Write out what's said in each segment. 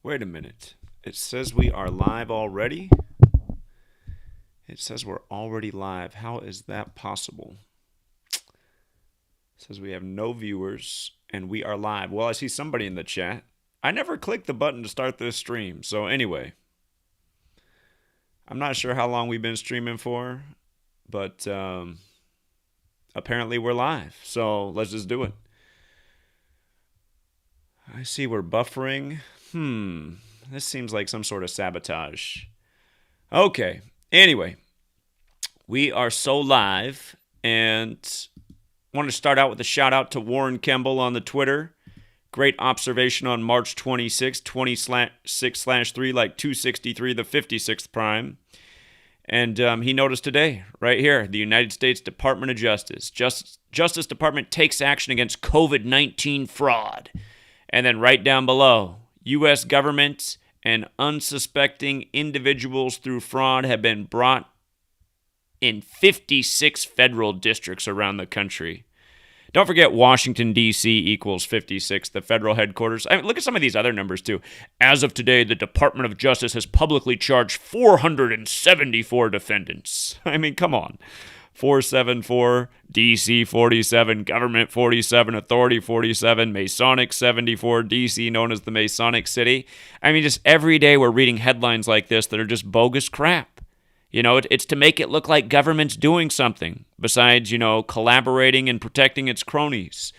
Wait a minute. It says we are live already? It says we're already live. How is that possible? It says we have no viewers and we are live. Well, I see somebody in the chat. I never clicked the button to start this stream. So anyway, I'm not sure how long we've been streaming for, but apparently we're live. So let's just do it. I see we're buffering. This seems like some sort of sabotage. Okay. Anyway, we are so live, and want to start out with a shout out to Warren Kemble on the Twitter. Great observation on March 26, 20/6/3, like 263, the 56th prime. And he noticed today, right here, the United States Department of Justice. Justice Department takes action against COVID-19 fraud. And then right down below, U.S. government and unsuspecting individuals through fraud have been brought in 56 federal districts around the country. Don't forget Washington, D.C. equals 56, the federal headquarters. I mean, look at some of these other numbers, too. As of today, the Department of Justice has publicly charged 474 defendants. I mean, come on. 474, D.C. 47, Government 47, Authority 47, Masonic 74, D.C. known as the Masonic City. I mean, just every day we're reading headlines like this that are just bogus crap. You know, it's to make it look like government's doing something besides, collaborating and protecting its cronies.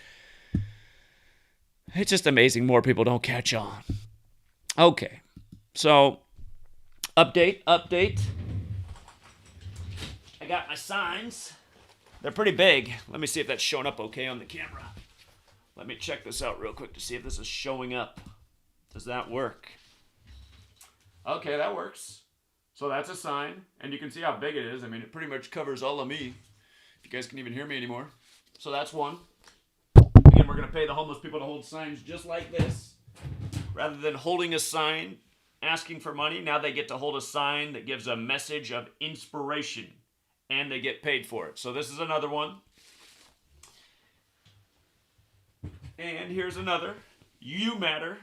It's just amazing more people don't catch on. Okay, so update. I got my signs. They're pretty big. Let me see if that's showing up okay on the camera. Let me check this out real quick to see if this is showing up. Does that work? Okay, that works. So that's a sign, and you can see how big it is. I mean, it pretty much covers all of me, if you guys can even hear me anymore. So that's one. Again, we're going to pay the homeless people to hold signs just like this. Rather than holding a sign, asking for money, now they get to hold a sign that gives a message of inspiration, and they get paid for it. So this is another one. And here's another. You matter.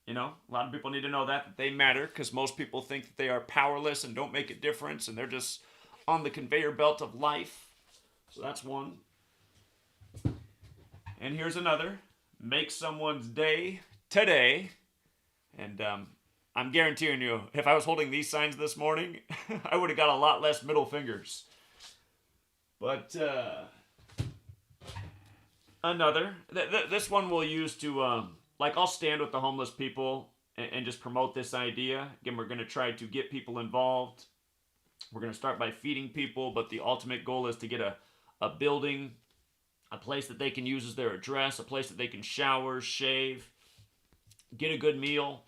A lot of people need to know that they matter, because most people think that they are powerless and don't make a difference, and they're just on the conveyor belt of life. So that's one. And here's another. Make someone's day today. And I'm guaranteeing you, if I was holding these signs this morning, I would have got a lot less middle fingers. But another. This one we'll use to... I'll stand with the homeless people and just promote this idea. Again, we're going to try to get people involved. We're going to start by feeding people, but the ultimate goal is to get a building, a place that they can use as their address, a place that they can shower, shave, get a good meal,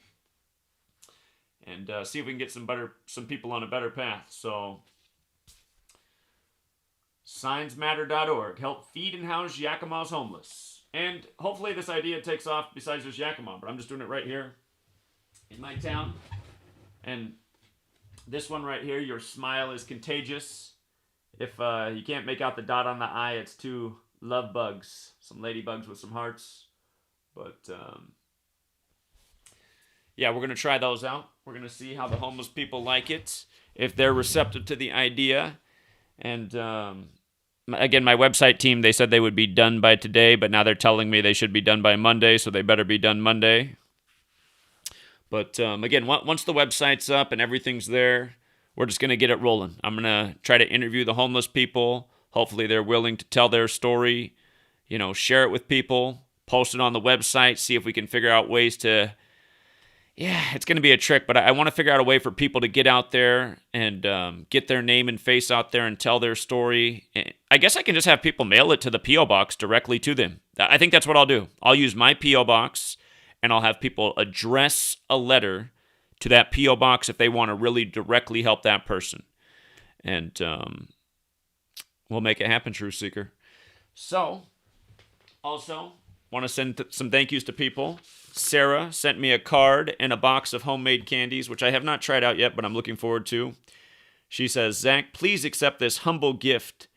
and see if we can get some people on a better path. So, signsmatter.org. Help feed and house Yakima's homeless. And hopefully this idea takes off besides just Yakima, but I'm just doing it right here in my town. And this one right here, your smile is contagious. If you can't make out the dot on the I, it's two love bugs, some ladybugs with some hearts. But yeah, we're going to try those out. We're going to see how the homeless people like it, if they're receptive to the idea. And again, my website team, they said they would be done by today, but now they're telling me they should be done by Monday, so they better be done Monday. But again, once the website's up and everything's there, we're just going to get it rolling. I'm going to try to interview the homeless people. Hopefully they're willing to tell their story, share it with people, post it on the website, see if we can figure out ways to... Yeah, it's going to be a trick, but I want to figure out a way for people to get out there and get their name and face out there and tell their story. I guess I can just have people mail it to the P.O. Box directly to them. I think that's what I'll do. I'll use my P.O. Box, and I'll have people address a letter to that P.O. Box if they want to really directly help that person. And we'll make it happen, Truth Seeker. So, also, want to send some thank yous to people. Sarah sent me a card and a box of homemade candies, which I have not tried out yet, but I'm looking forward to. She says, Zach, please accept this humble gift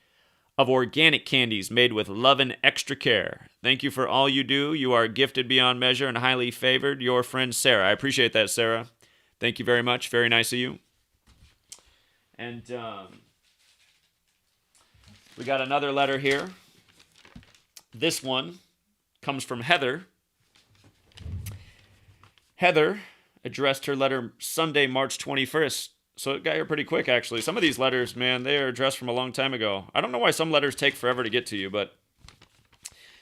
of organic candies made with love and extra care. Thank you for all you do. You are gifted beyond measure and highly favored. Your friend, Sarah. I appreciate that, Sarah. Thank you very much. Very nice of you. And we got another letter here. This one comes from Heather. Heather addressed her letter Sunday, March 21st. So it got here pretty quick, actually. Some of these letters, man, they are addressed from a long time ago. I don't know why some letters take forever to get to you, but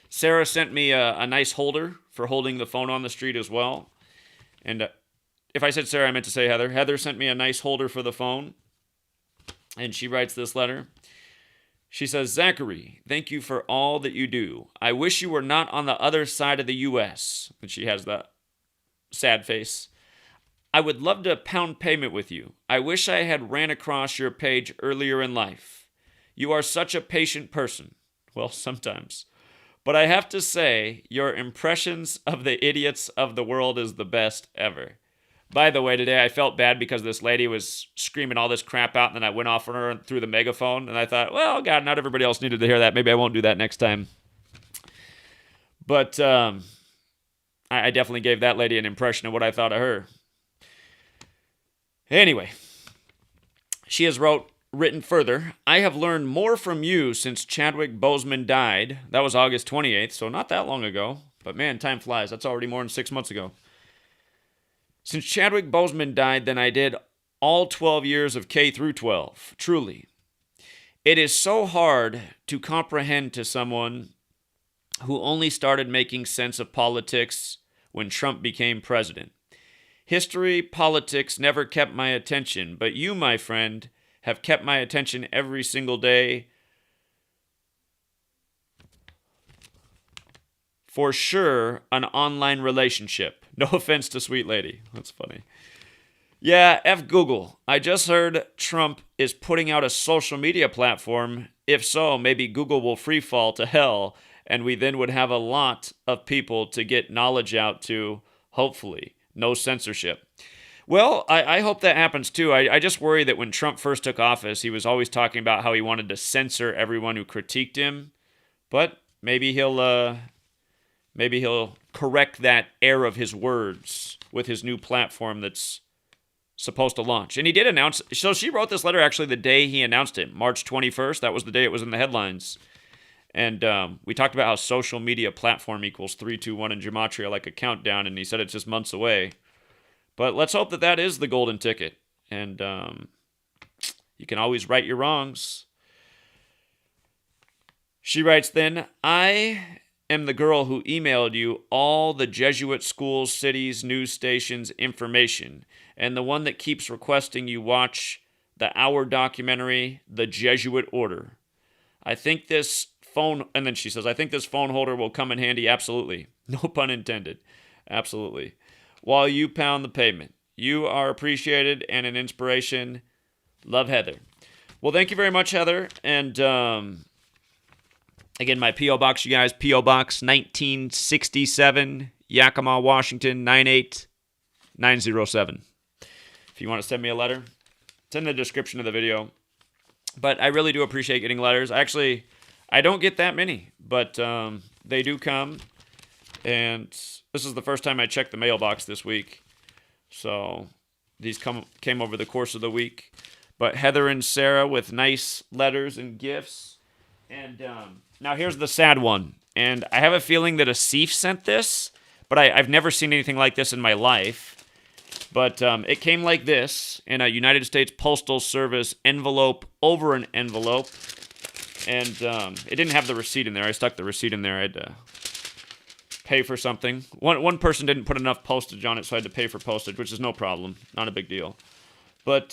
Sarah sent me a nice holder for holding the phone on the street as well. And if I said Sarah, I meant to say Heather. Heather sent me a nice holder for the phone, and she writes this letter. She says, Zachary, thank you for all that you do. I wish you were not on the other side of the U.S. And she has that sad face. I would love to pound payment with you. I wish I had ran across your page earlier in life. You are such a patient person. Well, sometimes. But I have to say, your impressions of the idiots of the world is the best ever. By the way, today I felt bad because this lady was screaming all this crap out, and then I went off on her through the megaphone, and I thought, well, God, not everybody else needed to hear that. Maybe I won't do that next time. But I definitely gave that lady an impression of what I thought of her. Anyway, she has written further, I have learned more from you since Chadwick Boseman died. That was August 28th, so not that long ago. But man, time flies. That's already more than 6 months ago. Since Chadwick Boseman died than I did all 12 years of K through 12. Truly. It is so hard to comprehend to someone who only started making sense of politics when Trump became president. History, politics never kept my attention, but you, my friend, have kept my attention every single day. For sure, an online relationship. No offense to sweet lady. That's funny. Yeah, F Google. I just heard Trump is putting out a social media platform. If so, maybe Google will free fall to hell, and we then would have a lot of people to get knowledge out to, hopefully. No censorship. Well, I hope that happens too. I just worry that when Trump first took office, he was always talking about how he wanted to censor everyone who critiqued him. But maybe he'll correct that error of his words with his new platform that's supposed to launch. And he did announce, so she wrote this letter actually the day he announced it, March 21st. That was the day it was in the headlines. And we talked about how social media platform equals 3, 2, 1 in Gematria, like a countdown, and he said it's just months away. But let's hope that that is the golden ticket. And you can always right your wrongs. She writes then, I am the girl who emailed you all the Jesuit schools, cities, news stations, information, and the one that keeps requesting you watch the hour documentary, The Jesuit Order. I think this phone, and then she says, I think this phone holder will come in handy. Absolutely. No pun intended. Absolutely. While you pound the pavement. You are appreciated and an inspiration. Love, Heather. Well, thank you very much, Heather. And again, my P.O. Box, you guys, P.O. Box 1967, Yakima, Washington, 98907. If you want to send me a letter, it's in the description of the video. But I really do appreciate getting letters. Actually, I don't get that many, but they do come. And this is the first time I checked the mailbox this week. So these came over the course of the week. But Heather and Sarah with nice letters and gifts. And now here's the sad one. And I have a feeling that Asif sent this, but I've never seen anything like this in my life. But it came like this in a United States Postal Service envelope over an envelope. And it didn't have the receipt in there. I stuck the receipt in there. I had to pay for something. One person didn't put enough postage on it, so I had to pay for postage, which is no problem. Not a big deal. But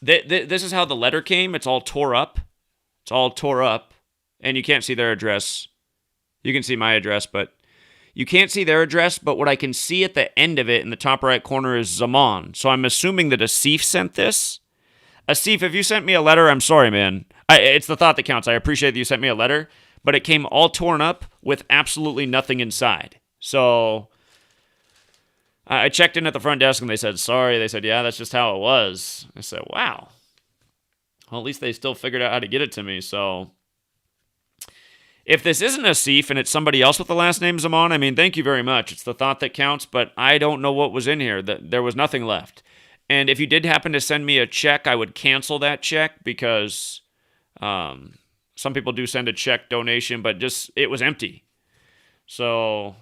this is how the letter came. It's all tore up. It's all tore up. And you can't see their address. You can see my address, but you can't see their address. But what I can see at the end of it in the top right corner is Zaman. So I'm assuming that Asif sent this. Asif, if you sent me a letter, I'm sorry, man. It's the thought that counts. I appreciate that you sent me a letter, but it came all torn up with absolutely nothing inside. So I checked in at the front desk and they said, sorry. They said, yeah, that's just how it was. I said, wow. Well, at least they still figured out how to get it to me. So if this isn't a Seif and it's somebody else with the last name Zaman, I mean, thank you very much. It's the thought that counts, but I don't know what was in here. There was nothing left. And if you did happen to send me a check, I would cancel that check because some people do send a check donation, but just it was empty. So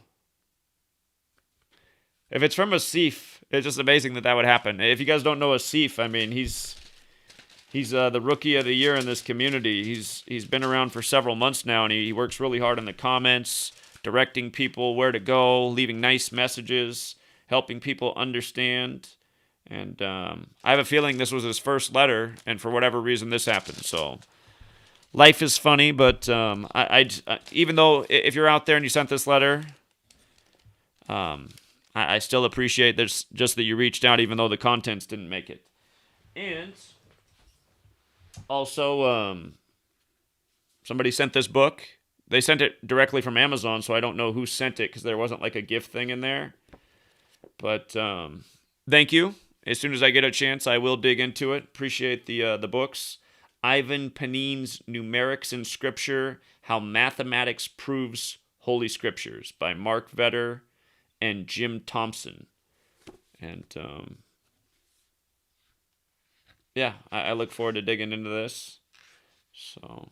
if it's from a Seif, it's just amazing that would happen. If you guys don't know a Seif, I mean, he's the rookie of the year in this community. He's been around for several months now, and he works really hard in the comments, directing people where to go, leaving nice messages, helping people understand. And I have a feeling this was his first letter, and for whatever reason, this happened. So life is funny, but I even though if you're out there and you sent this letter, I still appreciate this, just that you reached out, even though the contents didn't make it. And also, somebody sent this book. They sent it directly from Amazon, so I don't know who sent it because there wasn't like a gift thing in there. But thank you. As soon as I get a chance, I will dig into it. Appreciate the books. Ivan Panin's Numerics in Scripture, How Mathematics Proves Holy Scriptures by Mark Vetter and Jim Thompson. And yeah, I look forward to digging into this. So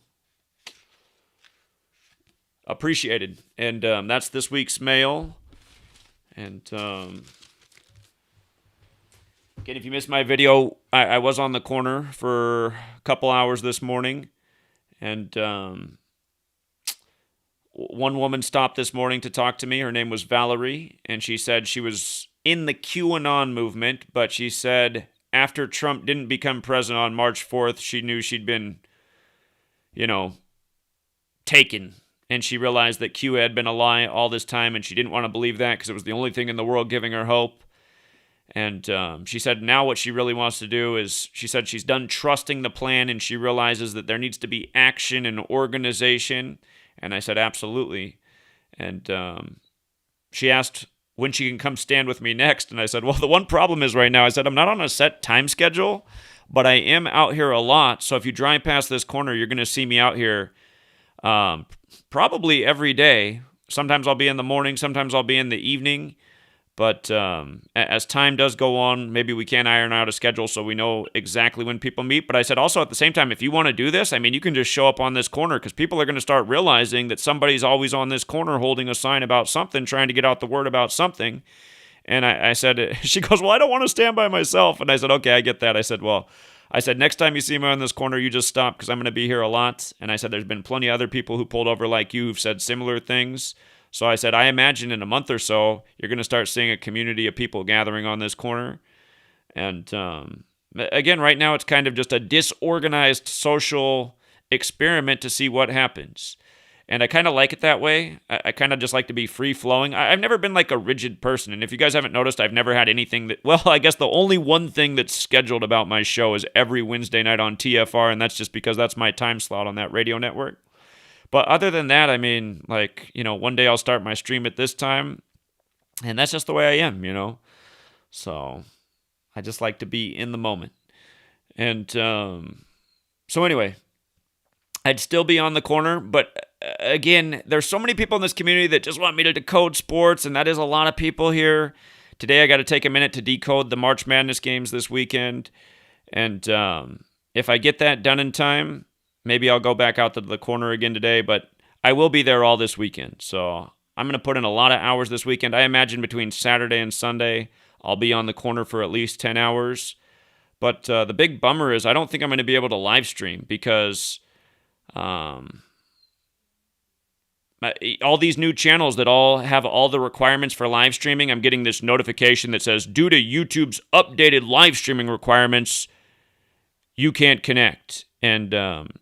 appreciated. And that's this week's mail. And again, if you missed my video, I was on the corner for a couple hours this morning. And one woman stopped this morning to talk to me. Her name was Valerie. And she said she was in the QAnon movement, but she said after Trump didn't become president on March 4th, she knew she'd been, taken. And she realized that Q had been a lie all this time, and she didn't want to believe that because it was the only thing in the world giving her hope. And she said now what she really wants to do is, she said she's done trusting the plan, and she realizes that there needs to be action and organization. And I said, absolutely. And she asked when she can come stand with me next. And I said, well, the one problem is right now, I said, I'm not on a set time schedule, but I am out here a lot. So if you drive past this corner, you're going to see me out here probably every day. Sometimes I'll be in the morning, sometimes I'll be in the evening. But as time does go on, maybe we can iron out a schedule so we know exactly when people meet. But I said also at the same time, if you want to do this, I mean, you can just show up on this corner because people are going to start realizing that somebody's always on this corner holding a sign about something, trying to get out the word about something. And I said, she goes, well, I don't want to stand by myself. And I said, okay, I get that. I said, next time you see me on this corner, you just stop because I'm going to be here a lot. And I said, there's been plenty of other people who pulled over like you who've said similar things. So I said, I imagine in a month or so, you're going to start seeing a community of people gathering on this corner. And again, right now, it's kind of just a disorganized social experiment to see what happens. And I kind of like it that way. I kind of just like to be free-flowing. I've never been like a rigid person. And if you guys haven't noticed, I've never had anything that, well, I guess the only one thing that's scheduled about my show is every Wednesday night on TFR. And that's just because that's my time slot on that radio network. But other than that, I mean, one day I'll start my stream at this time, and that's just the way I am, So I just like to be in the moment. And so anyway, I'd still be on the corner, but again, there's so many people in this community that just want me to decode sports, and that is a lot of people here. Today I got to take a minute to decode the March Madness games this weekend, and if I get that done in time, maybe I'll go back out to the corner again today, but I will be there all this weekend. So I'm going to put in a lot of hours this weekend. I imagine between Saturday and Sunday, I'll be on the corner for at least 10 hours. But the big bummer is I don't think I'm going to be able to live stream because all these new channels that all have all the requirements for live streaming, I'm getting this notification that says, due to YouTube's updated live streaming requirements, you can't connect. And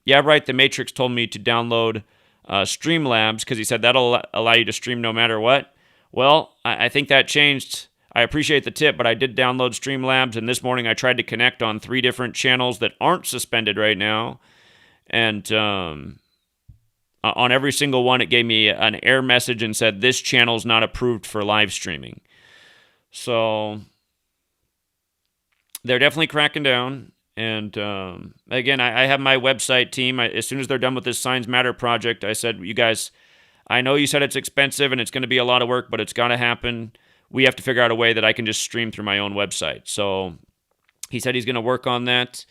yeah, right, the Matrix told me to download Streamlabs because he said that'll allow you to stream no matter what. Well, I think that changed. I appreciate the tip, but I did download Streamlabs, and this morning I tried to connect on 3 different channels that aren't suspended right now. And on every single one, it gave me an error message and said, this channel's not approved for live streaming. So they're definitely cracking down. And again, I have my website team. As soon as they're done with this Signs Matter project, I said, you guys, I know you said it's expensive and it's going to be a lot of work, but it's got to happen. We have to figure out a way that I can just stream through my own website. So he said he's going to work on that.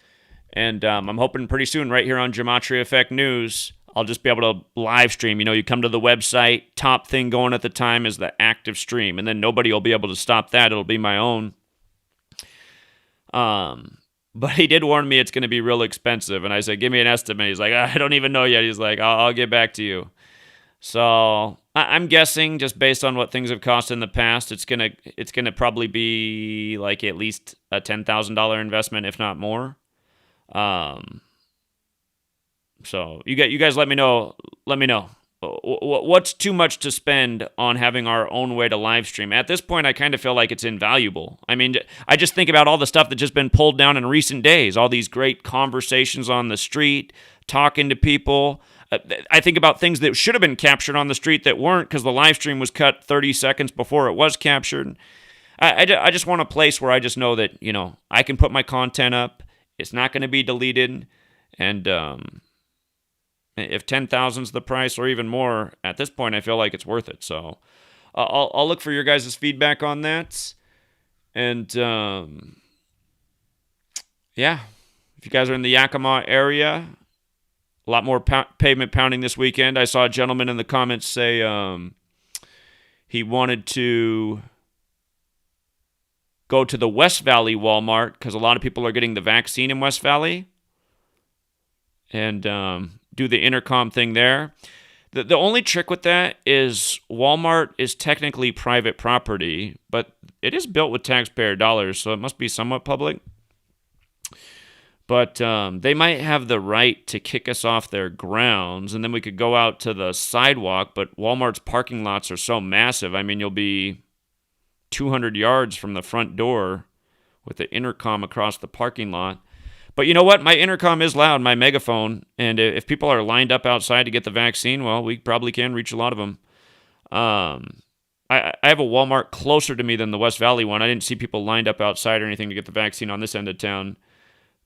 And I'm hoping pretty soon, right here on Gematria Effect News, I'll just be able to live stream. You come to the website, top thing going at the time is the active stream, and then nobody will be able to stop that. It'll be my own. But he did warn me it's going to be real expensive, and I said, give me an estimate. He's like, I don't even know yet. He's like, I'll get back to you. So I'm guessing, just based on what things have cost in the past, it's gonna probably be like at least a $10,000 investment, if not more. So you guys let me know. Let me know. What's too much to spend on having our own way to live stream? At this point, I kind of feel like it's invaluable. I mean, I just think about all the stuff that's just been pulled down in recent days, all these great conversations on the street, talking to people. I think about things that should have been captured on the street that weren't because the live stream was cut 30 seconds before it was captured. I just want a place where I just know that, I can put my content up. It's not going to be deleted. And if 10,000's the price or even more, at this point, I feel like it's worth it. So I'll look for your guys' feedback on that. And yeah, if you guys are in the Yakima area, a lot more pavement pounding this weekend. I saw a gentleman in the comments say he wanted to go to the West Valley Walmart because a lot of people are getting the vaccine in West Valley and do the intercom thing there. The only trick with that is Walmart is technically private property, but it is built with taxpayer dollars, so it must be somewhat public. But they might have the right to kick us off their grounds, and then we could go out to the sidewalk, but Walmart's parking lots are so massive. I mean, you'll be 200 yards from the front door with the intercom across the parking lot. But you know what? My intercom is loud, my megaphone, and if people are lined up outside to get the vaccine, well, we probably can reach a lot of them. I have a Walmart closer to me than the West Valley one. I didn't see people lined up outside or anything to get the vaccine on this end of town.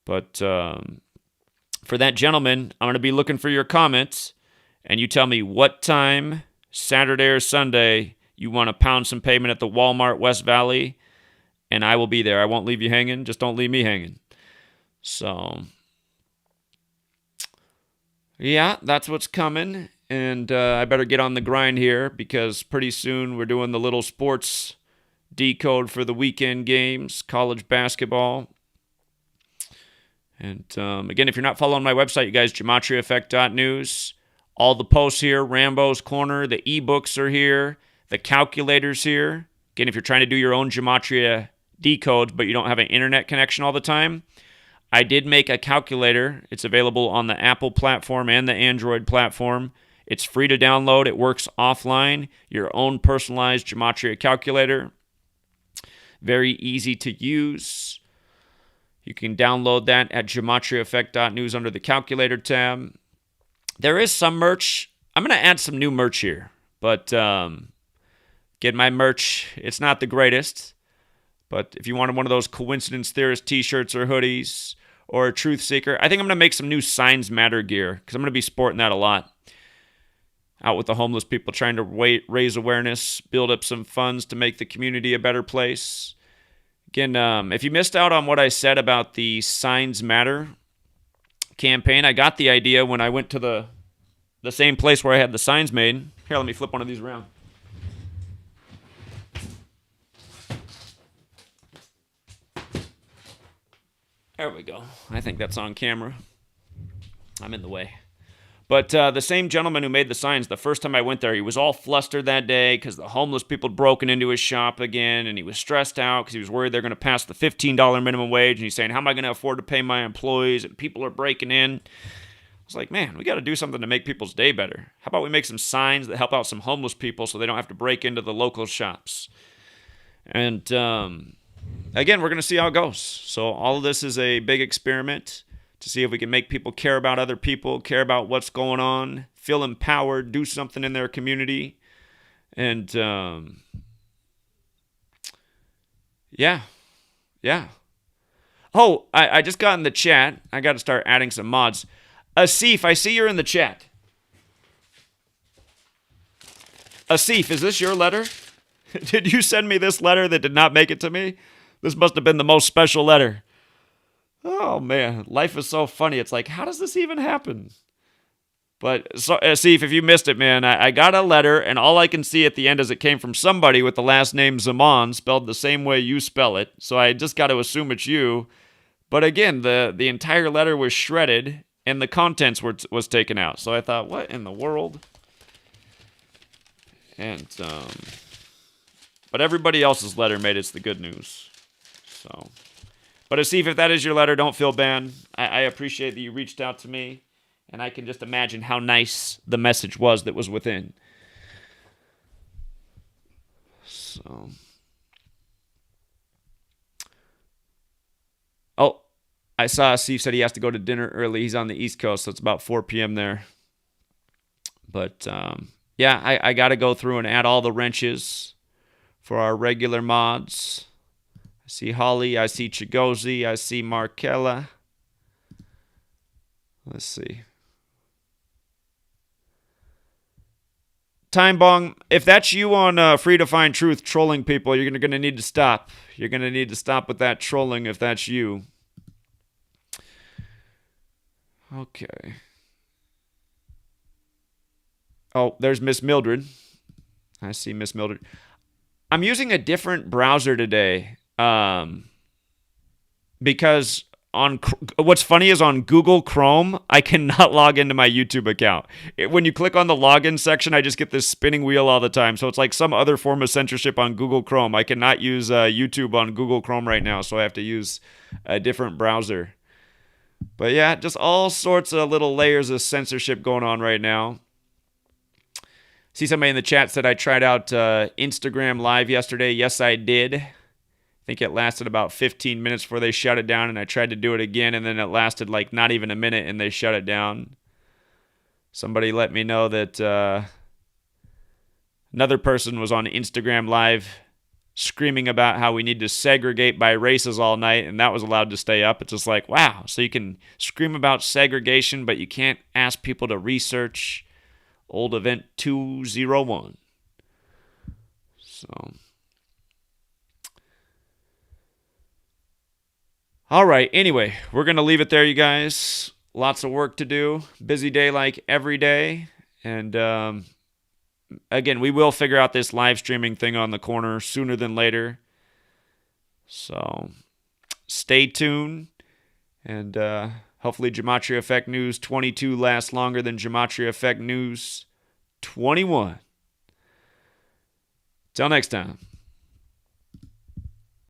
But for that gentleman, I'm going to be looking for your comments, and you tell me what time, Saturday or Sunday, you want to pound some pavement at the Walmart West Valley, and I will be there. I won't leave you hanging. Just don't leave me hanging. So, yeah, that's what's coming, and I better get on the grind here because pretty soon we're doing the little sports decode for the weekend games, college basketball. And again, if you're not following my website, you guys, GematriaEffect.news. All the posts here, Rambo's Corner, the ebooks are here, the calculator's here. Again, if you're trying to do your own Gematria decodes, but you don't have an internet connection all the time, I did make a calculator. It's available on the Apple platform and the Android platform. It's free to download. It works offline. Your own personalized Gematria calculator. Very easy to use. You can download that at GematriaEffect.news under the calculator tab. There is some merch. I'm going to add some new merch here. But get my merch. It's not the greatest. But if you wanted one of those Coincidence Theorist t-shirts or hoodies or a Truth Seeker, I think I'm going to make some new Signs Matter gear because I'm going to be sporting that a lot. Out with the homeless people, trying to raise awareness, build up some funds to make the community a better place. Again, if you missed out on what I said about the Signs Matter campaign, I got the idea when I went to the same place where I had the signs made. Here, let me flip one of these around. There we go. I think that's on camera. I'm in the way. But the same gentleman who made the signs, the first time I went there, he was all flustered that day because the homeless people had broken into his shop again, and he was stressed out because he was worried they're going to pass the $15 minimum wage, and he's saying, how am I going to afford to pay my employees, and people are breaking in. I was like, man, we got to do something to make people's day better. How about we make some signs that help out some homeless people so they don't have to break into the local shops? And again, we're going to see how it goes. So all of this is a big experiment to see if we can make people care about other people, care about what's going on, feel empowered, do something in their community. And yeah. Oh, I just got in the chat. I got to start adding some mods. Asif, I see you're in the chat. Asif, is this your letter? Did you send me this letter that did not make it to me? This must have been the most special letter. Oh, man. Life is so funny. It's like, how does this even happen? But, so, Asif, if you missed it, man, I got a letter, and all I can see at the end is it came from somebody with the last name Zaman, spelled the same way you spell it. So I just got to assume it's you. But again, the entire letter was shredded, and the contents was taken out. So I thought, what in the world? And, but everybody else's letter made it the good news. So, but Asif, if that is your letter, don't feel bad. I appreciate that you reached out to me, and I can just imagine how nice the message was that was within. So, oh, I saw Asif said he has to go to dinner early. He's on the East Coast, so it's about 4 p.m. there. But, yeah, I got to go through and add all the wrenches for our regular mods. I see Holly, I see Chigozi, I see Markella. Let's see. Time Bong, if that's you on Free to Find Truth trolling people, you're going to need to stop. You're going to need to stop with that trolling if that's you. Okay. Oh, there's Miss Mildred. I see Miss Mildred. I'm using a different browser today because what's funny is on Google Chrome, I cannot log into my YouTube account. When you click on the login section, I just get this spinning wheel all the time. So it's like some other form of censorship on Google Chrome. I cannot use YouTube on Google Chrome right now, so I have to use a different browser. But yeah, just all sorts of little layers of censorship going on right now. See somebody in the chat said I tried out Instagram Live yesterday. Yes, I did. I think it lasted about 15 minutes before they shut it down, and I tried to do it again, and then it lasted like not even a minute, and they shut it down. Somebody let me know that another person was on Instagram Live screaming about how we need to segregate by races all night, and that was allowed to stay up. It's just like, wow, so you can scream about segregation, but you can't ask people to research Old Event 201. So, all right. Anyway, we're going to leave it there, you guys. Lots of work to do. Busy day like every day. And again, we will figure out this live streaming thing on the corner sooner than later. So stay tuned. And hopefully Gematria Effect News 22 lasts longer than Gematria Effect News 21. Till next time.